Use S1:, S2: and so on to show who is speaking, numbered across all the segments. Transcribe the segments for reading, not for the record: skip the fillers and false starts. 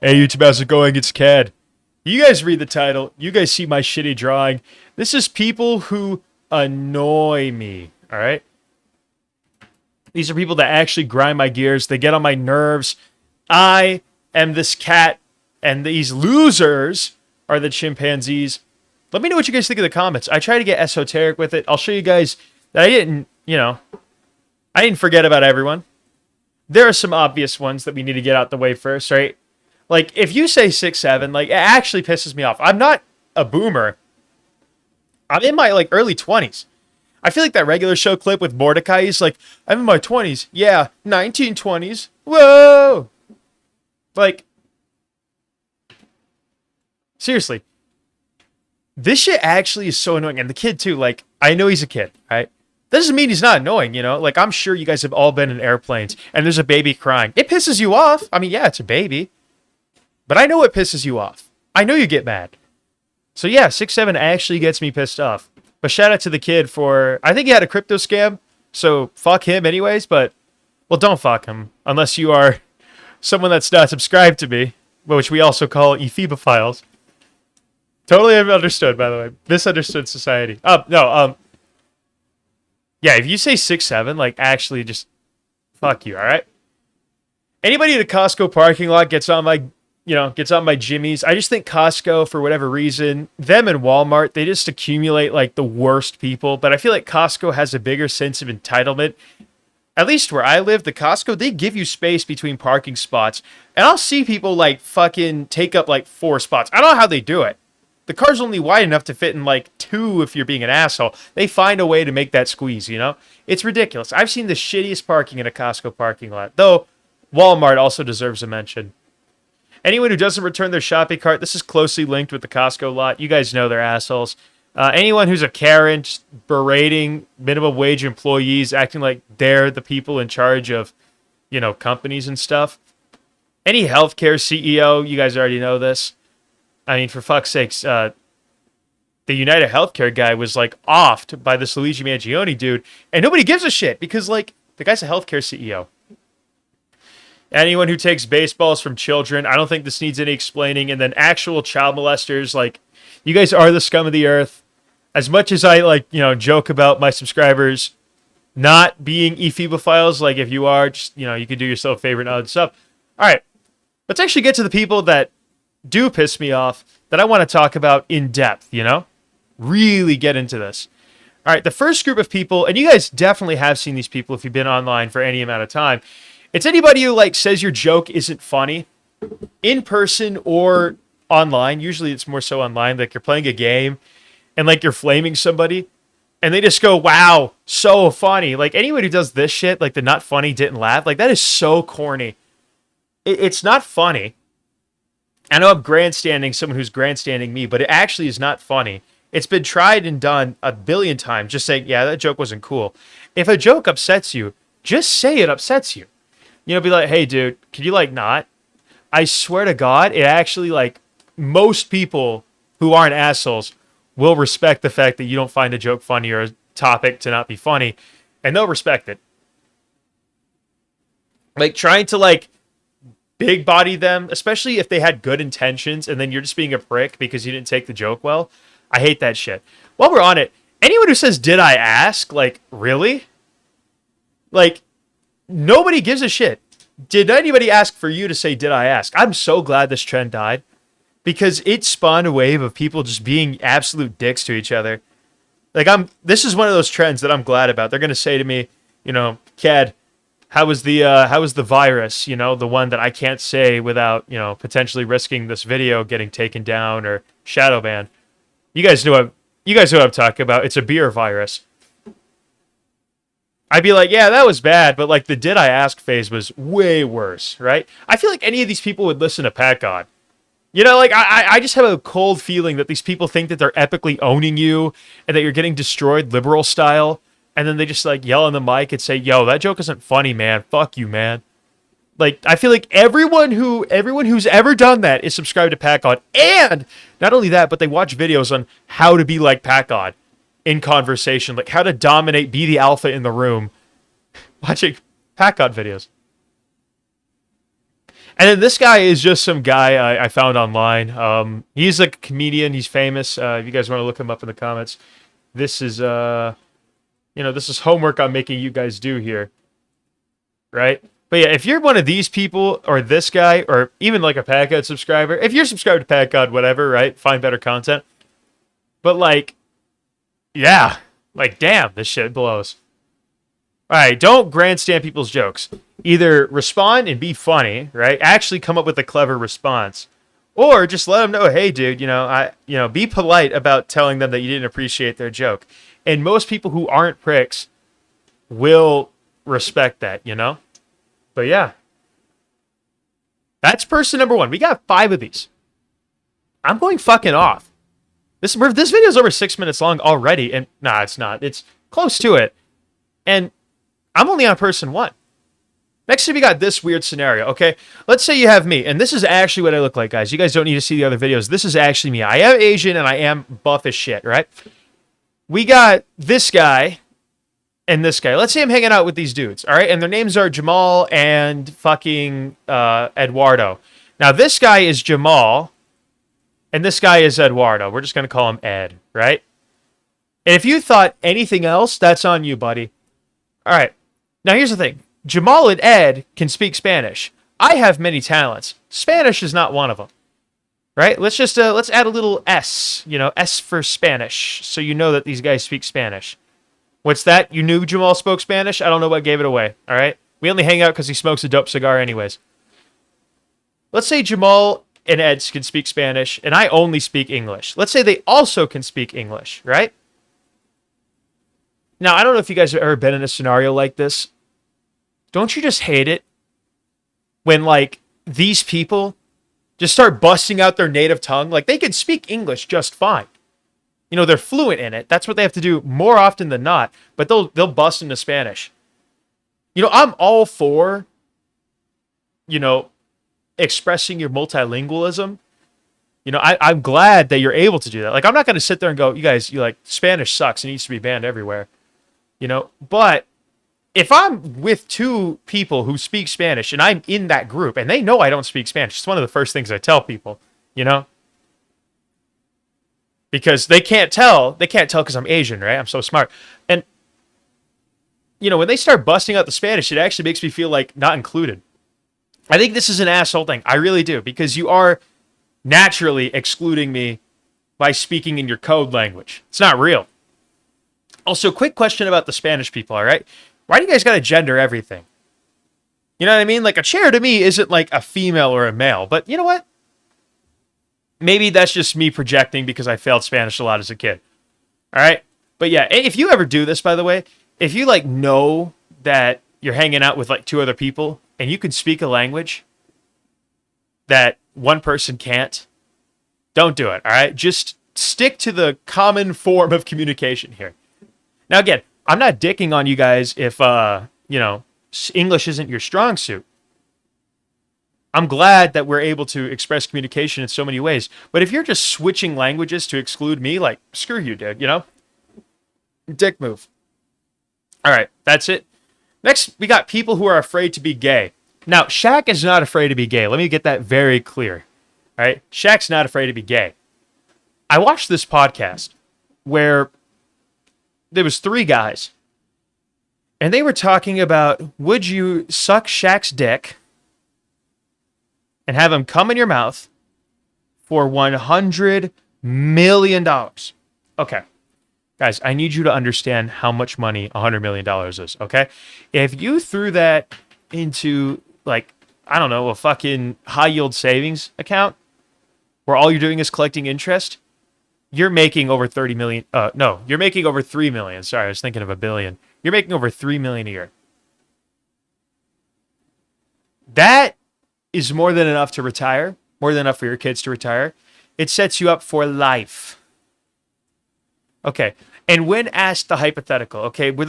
S1: Hey, YouTube, how's it going? It's Cad. You guys read the title. You guys see my shitty drawing. This is people who annoy me, all right? These are people that actually grind my gears. They get on my nerves. I am this cat, and these losers are the chimpanzees. Let me know what you guys think in the comments. I try to get esoteric with it. I'll show you guys that I didn't forget about everyone. There are some obvious ones that we need to get out the way first, right? Like, if you say 6'7", like, it actually pisses me off. I'm not a boomer. I'm in my, early 20s. I feel like that regular show clip with Mordecai is like, I'm in my 20s. Yeah, 1920s. Whoa! Like, seriously. This shit actually is so annoying. And the kid, too, like, I know he's a kid, right? That doesn't mean he's not annoying, you know? Like, I'm sure you guys have all been in airplanes, and there's a baby crying. It pisses you off. I mean, yeah, it's a baby. But I know it pisses you off. I know you get mad. So yeah, 6'7" actually gets me pissed off. But shout out to the kid for, I think he had a crypto scam, so fuck him anyways, but, well, don't fuck him. Unless you are someone that's not subscribed to me, which we also call ephebophiles. Totally understood, by the way. Misunderstood society. Yeah, if you say 6'7", like, actually just fuck you, alright? Anybody in a Costco parking lot gets on my jimmies. I just think Costco, for whatever reason, them and Walmart, they just accumulate like the worst people. But I feel like Costco has a bigger sense of entitlement. At least where I live, the Costco, they give you space between parking spots. And I'll see people like fucking take up like 4 spots. I don't know how they do it. The car's only wide enough to fit in like 2 if you're being an asshole. They find a way to make that squeeze, you know? It's ridiculous. I've seen the shittiest parking in a Costco parking lot. Though, Walmart also deserves a mention. Anyone who doesn't return their shopping cart, this is closely linked with the Costco lot. You guys know they're assholes. Anyone who's a Karen, just berating minimum wage employees, acting like they're the people in charge of, companies and stuff. Any healthcare CEO, you guys already know this. I mean, for fuck's sakes, the United Healthcare guy was, offed by this Luigi Mangione dude, and nobody gives a shit because, the guy's a healthcare CEO. Anyone who takes baseballs from children, I don't think this needs any explaining. And then actual child molesters, you guys are the scum of the earth. As much as I, joke about my subscribers not being ephebophiles, if you are, just, you can do yourself a favor and other stuff. All right, let's actually get to the people that do piss me off that I want to talk about in depth, Really get into this. All right, the first group of people, and you guys definitely have seen these people if you've been online for any amount of time. It's anybody who says your joke isn't funny in person or online. Usually it's more so online. Like you're playing a game and you're flaming somebody and they just go, wow, so funny. Like anyone who does this shit, like the not funny didn't laugh. Like that is so corny. It's not funny. I know I'm grandstanding someone who's grandstanding me, but it actually is not funny. It's been tried and done a billion times. Just saying, yeah, that joke wasn't cool. If a joke upsets you, just say it upsets you. Be like, hey, dude, can you, not? I swear to God, it actually, most people who aren't assholes will respect the fact that you don't find a joke funny or a topic to not be funny, and they'll respect it. Trying to, big body them, especially if they had good intentions, and then you're just being a prick because you didn't take the joke well. I hate that shit. While we're on it, anyone who says, did I ask? Really? Nobody gives a shit. Did anybody ask for you to say, did I ask? I'm so glad this trend died because it spawned a wave of people just being absolute dicks to each other. This is one of those trends that I'm glad about. They're going to say to me, Cad, how was the virus? The one that I can't say without, potentially risking this video getting taken down or shadow banned. You guys know what I'm talking about. It's a beer virus. I'd be like, yeah, that was bad, but the did I ask phase was way worse, right? I feel like any of these people would listen to Pat God. I just have a cold feeling that these people think that they're epically owning you and that you're getting destroyed liberal style, and then they just yell on the mic and say, yo, that joke isn't funny, man. Fuck you, man. I feel like everyone who's ever done that is subscribed to Pat God, and not only that, but they watch videos on how to be like Pat God. In conversation, how to dominate, be the alpha in the room, watching Pat God videos. And then this guy is just some guy I found online. He's like a comedian. He's famous. If you guys want to look him up in the comments, this is this is homework I'm making you guys do here, right? But yeah, if you're one of these people or this guy or even like a Pat God subscriber, if you're subscribed to Pat God, whatever, right? Find better content. But like, yeah, like damn, this shit blows. All right, don't grandstand people's jokes. Either respond and be funny, right? Actually come up with a clever response. Or just let them know, hey, dude, be polite about telling them that you didn't appreciate their joke. And most people who aren't pricks will respect that, you know? But yeah. That's person number one. We got 5 of these. I'm going fucking off. This video is over 6 minutes long already. And nah, it's not. It's close to it. And I'm only on person 1. Next we got this weird scenario, okay? Let's say you have me, and this is actually what I look like, guys. You guys don't need to see the other videos. This is actually me. I am Asian, and I am buff as shit, right? We got this guy and this guy. Let's say I'm hanging out with these dudes, all right? And their names are Jamal and fucking Eduardo. Now, this guy is Jamal, and this guy is Eduardo. We're just going to call him Ed, right? And if you thought anything else, that's on you, buddy. All right. Now, here's the thing. Jamal and Ed can speak Spanish. I have many talents. Spanish is not one of them. Right? Let's add a little S, S for Spanish, so you know that these guys speak Spanish. What's that? You knew Jamal spoke Spanish? I don't know what gave it away. All right? We only hang out because he smokes a dope cigar anyways. Let's say Jamal and Ed can speak Spanish, and I only speak English. Let's say they also can speak English, right? Now, I don't know if you guys have ever been in a scenario like this. Don't you just hate it when, like, these people just start busting out their native tongue? Like, they can speak English just fine. They're fluent in it. That's what they have to do more often than not. But they'll bust into Spanish. I'm all for, expressing your multilingualism. I'm glad that you're able to do that. Like, I'm not going to sit there and go, you guys, Spanish sucks. It needs to be banned everywhere. But if I'm with 2 people who speak Spanish and I'm in that group and they know I don't speak Spanish, it's one of the first things I tell people, because they can't tell because I'm Asian, right? I'm so smart. And, when they start busting out the Spanish, it actually makes me feel like not included. I think this is an asshole thing. I really do, because you are naturally excluding me by speaking in your code language. It's not real. Also, quick question about the Spanish people, all right? Why do you guys got to gender everything? You know what I mean? Like, a chair to me isn't like a female or a male. But you know what? Maybe that's just me projecting because I failed Spanish a lot as a kid. All right? But yeah, if you ever do this, by the way, if you, know that you're hanging out with, 2 other people and you can speak a language that one person can't, don't do it, all right? Just stick to the common form of communication here. Now, again, I'm not dicking on you guys if, English isn't your strong suit. I'm glad that we're able to express communication in so many ways. But if you're just switching languages to exclude me, screw you, dude, Dick move. All right, that's it. Next, we got people who are afraid to be gay. Now, Shaq is not afraid to be gay. Let me get that very clear. All right? Shaq's not afraid to be gay. I watched this podcast where there was 3 guys, and they were talking about, would you suck Shaq's dick and have him come in your mouth for $100 million? Okay. Guys, I need you to understand how much money $100 million is, okay? If you threw that into, a fucking high-yield savings account where all you're doing is collecting interest, you're making over 30 million. No, you're making over 3 million. Sorry, I was thinking of $1 billion. You're making over 3 million a year. That is more than enough to retire, more than enough for your kids to retire. It sets you up for life. Okay. And when asked the hypothetical, okay, well,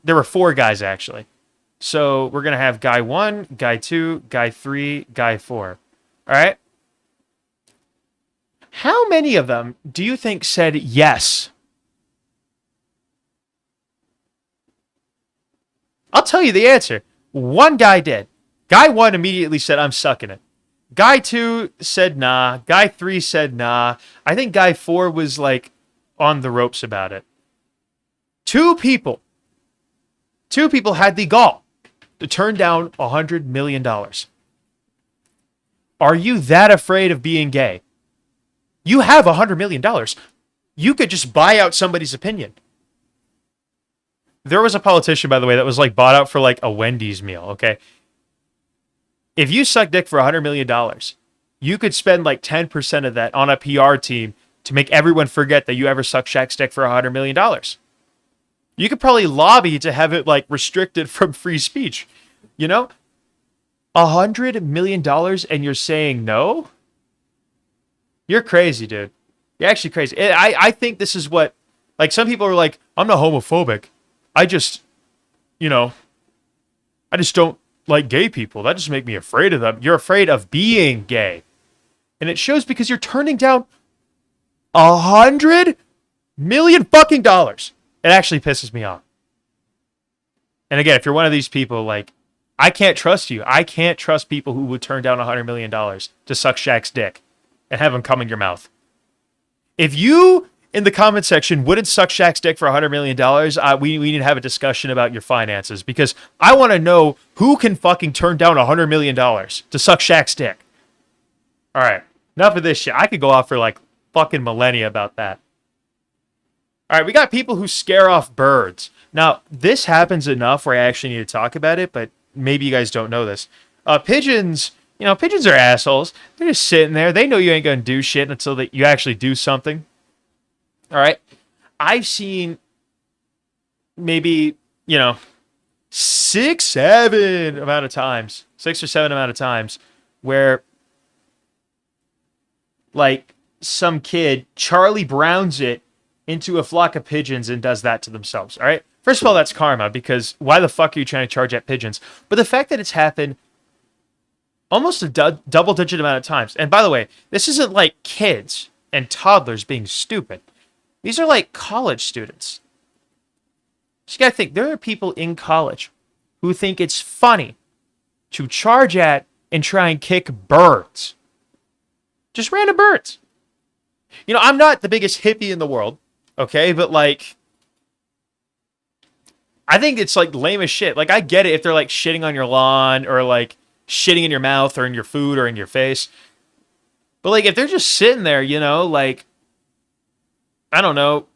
S1: there were 4 guys actually. So we're going to have guy 1, guy 2, guy 3, guy 4. All right. How many of them do you think said yes? I'll tell you the answer. 1 guy did. Guy 1 immediately said, I'm sucking it. Guy 2 said nah. Guy 3 said nah. I think guy 4 was like on the ropes about it. Two people had the gall to turn down $100 million. Are you that afraid of being gay? You have $100 million. You could just buy out somebody's opinion. There was a politician, by the way, that was like bought out for like a Wendy's meal, okay? If you suck dick for $100 million, you could spend like 10% of that on a PR team to make everyone forget that you ever sucked Shaq's dick for $100 million. You could probably lobby to have it like restricted from free speech. You know? $100 million and you're saying no? You're crazy, dude. You're actually crazy. I think this is what, like, some people are like, I'm not homophobic. I just don't like gay people. That just makes me afraid of them. You're afraid of being gay. And it shows because you're turning down $100 million fucking dollars. It actually pisses me off. And again, if you're one of these people, like, I can't trust you. I can't trust people who would turn down $100 million to suck Shaq's dick and have him come in your mouth. If you, in the comment section, wouldn't suck Shaq's dick for $100 million, we need to have a discussion about your finances, because I want to know who can fucking turn down $100 million to suck Shaq's dick. All right, enough of this shit. I could go off for like fucking millennia about that. All right, we got people who scare off birds. Now, this happens enough where I actually need to talk about it, but maybe you guys don't know this. Pigeons, pigeons are assholes. They're just sitting there. They know you ain't going to do shit until you actually do something. All right. I've seen maybe, 6 or 7 amount of times where, like, some kid Charlie Browns it into a flock of pigeons and does that to themselves. All right. First of all, that's karma, because why the fuck are you trying to charge at pigeons? But the fact that it's happened almost a double-digit amount of times. And by the way, this isn't like kids and toddlers being stupid. These are like college students. So you gotta think, there are people in college who think it's funny to charge at and try and kick birds. Just random birds. I'm not the biggest hippie in the world, okay? But like, I think it's like lame as shit. Like, I get it if they're like shitting on your lawn or like shitting in your mouth or in your food or in your face. But like, if they're just sitting there, like, I don't know,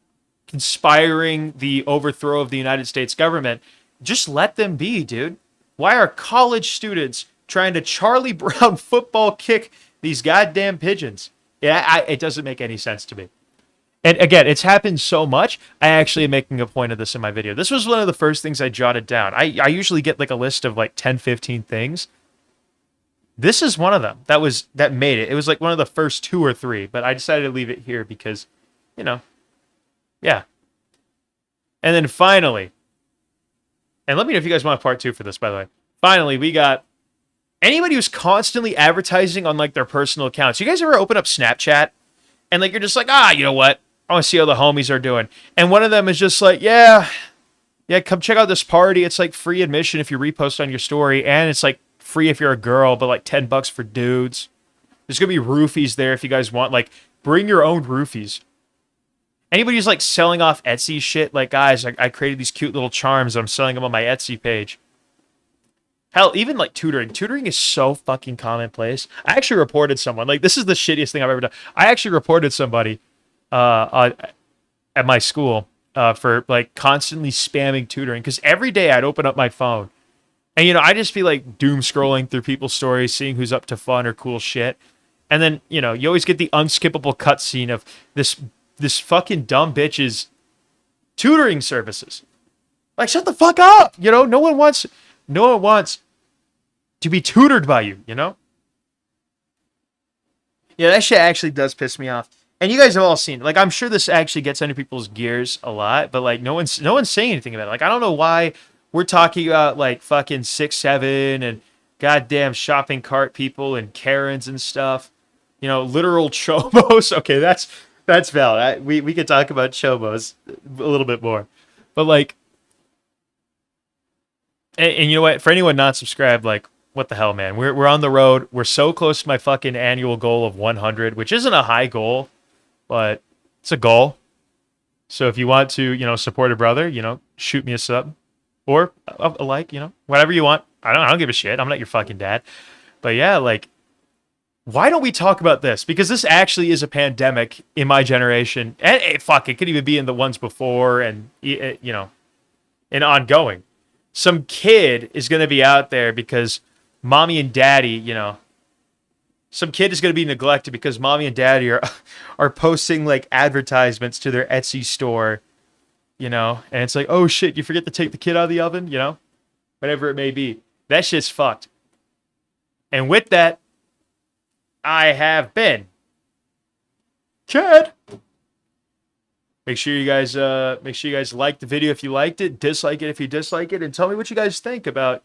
S1: conspiring the overthrow of the United States government, just let them be, dude. Why are college students trying to Charlie Brown football kick these goddamn pigeons? It doesn't make any sense to me. And again, it's happened so much, I actually am making a point of this in my video. This was one of the first things I jotted down. I usually get like a list of like 10, 15 things. This is one of them that made it. It was like one of the first 2 or 3, but I decided to leave it here because, yeah. And then finally, and let me know if you guys want a part 2 for this, by the way. Finally, we got anybody who's constantly advertising on like their personal accounts. You guys ever open up Snapchat and like you're just like, you know what? I want to see how the homies are doing. And one of them is just like, yeah, come check out this party. It's like free admission if you repost on your story, and it's like free if you're a girl, but like $10 for dudes. There's gonna be roofies there if you guys want. Like, bring your own roofies. Anybody who's like selling off Etsy shit, like, guys, I created these cute little charms. I'm selling them on my Etsy page. Hell, even like tutoring. Tutoring is so fucking commonplace. I actually reported someone. Like, this is the shittiest thing I've ever done. I actually reported somebody at my school for like constantly spamming tutoring, because every day I'd open up my phone and I'd just be like doom scrolling through people's stories, seeing who's up to fun or cool shit. And then you always get the unskippable cutscene of this fucking dumb bitch's tutoring services. Like, shut the fuck up. No one wants to be tutored by you. Yeah, that shit actually does piss me off. And you guys have all seen it. Like, I'm sure this actually gets under people's gears a lot, but like no one's saying anything about it. Like, I don't know why we're talking about like fucking 6'7" and goddamn shopping cart people and Karens and stuff. Literal chomos. Okay, that's valid. We could talk about chomos a little bit more. But like, and you know what? For anyone not subscribed, like, what the hell, man? We're on the road. We're so close to my fucking annual goal of 100, which isn't a high goal, but it's a goal. So if you want to, support a brother, shoot me a sub or a like, whatever you want. I don't give a shit. I'm not your fucking dad. But yeah, like, why don't we talk about this? Because this actually is a pandemic in my generation, and fuck, it could even be in the ones before, and and ongoing. Some kid is going to be out there because mommy and daddy, some kid is going to be neglected because mommy and daddy are posting like advertisements to their Etsy store, and it's like, oh shit, you forget to take the kid out of the oven, whatever it may be. That shit's fucked. And with that, I have been Chad. Make sure you guys like the video if you liked it, dislike it if you dislike it, and tell me what you guys think about,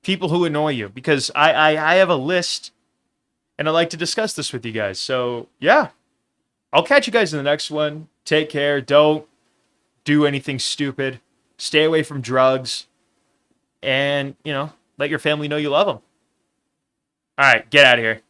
S1: people who annoy you. Because I have a list, and I'd like to discuss this with you guys. So yeah, I'll catch you guys in the next one. Take care. Don't do anything stupid. Stay away from drugs, and let your family know you love them. All right, get out of here.